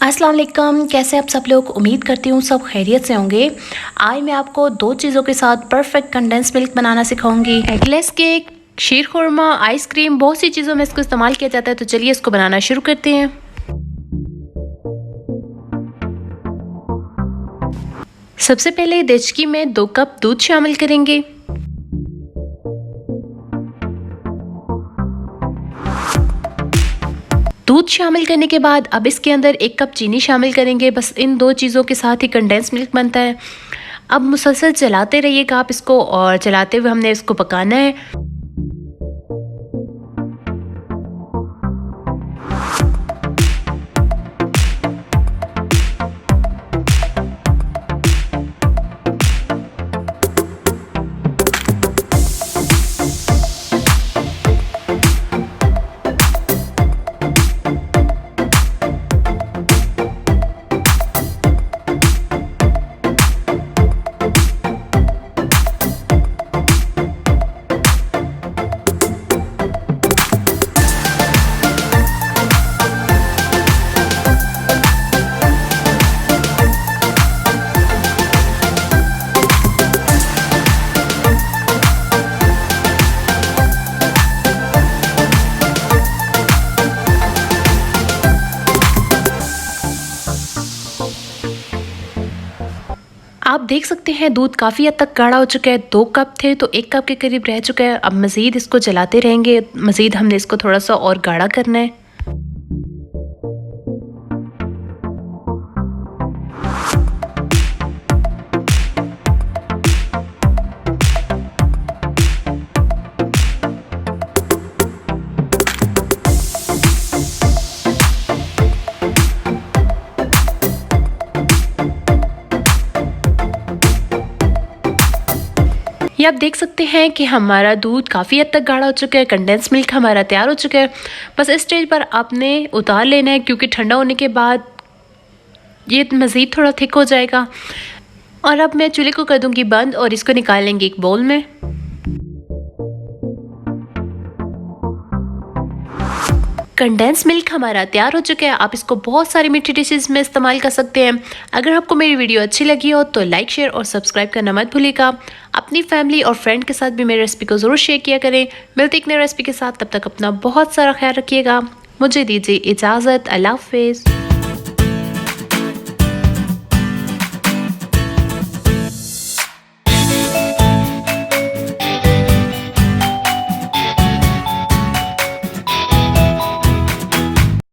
अस्सलाम वालेकुम, कैसे आप सब लोग। उम्मीद करती हूँ सब खैरियत से होंगे। आज मैं आपको दो चीज़ों के साथ परफेक्ट कंडेंस मिल्क बनाना सिखाऊंगी। Eggless cake, sheer khurma, ice cream, बहुत सी चीज़ों में इसको इस्तेमाल किया जाता है। तो चलिए इसको बनाना शुरू करते हैं। सबसे पहले देचकी में 2 कप दूध शामिल करेंगे। दूध शामिल करने के बाद अब इसके अंदर 1 कप चीनी शामिल करेंगे। बस इन दो चीज़ों के साथ ही कंडेंस मिल्क बनता है। अब मुसलसल चलाते रहिएगा आप इसको, और चलाते हुए हमने इसको पकाना है। आप देख सकते हैं दूध काफ़ी हद तक गाढ़ा हो चुका है। 2 कप थे तो 1 कप के करीब रह चुका है। अब मज़ीद इसको चलाते रहेंगे, मज़ीद हमने इसको थोड़ा सा और गाढ़ा करना है। ये आप देख सकते हैं कि हमारा दूध काफ़ी हद तक गाढ़ा हो चुका है। कंडेंस मिल्क हमारा तैयार हो चुका है। बस इस स्टेज पर आपने उतार लेना है, क्योंकि ठंडा होने के बाद ये मज़ीद थोड़ा थिक हो जाएगा। और अब मैं चूल्हे को कर दूंगी बंद और इसको निकाल लेंगे एक बाउल में। कंडेंस मिल्क हमारा तैयार हो चुका है। आप इसको बहुत सारी मीठी डिशेस में इस्तेमाल कर सकते हैं। अगर आपको मेरी वीडियो अच्छी लगी हो तो लाइक, शेयर और सब्सक्राइब करना मत भूलिएगा। अपनी फैमिली और फ्रेंड के साथ भी मेरी रेसिपी को ज़रूर शेयर किया करें। मिलते एक नई रेसिपी के साथ, तब तक अपना बहुत सारा ख्याल रखिएगा। मुझे दीजिए इजाज़त। अल्लाह हाफ़िज़।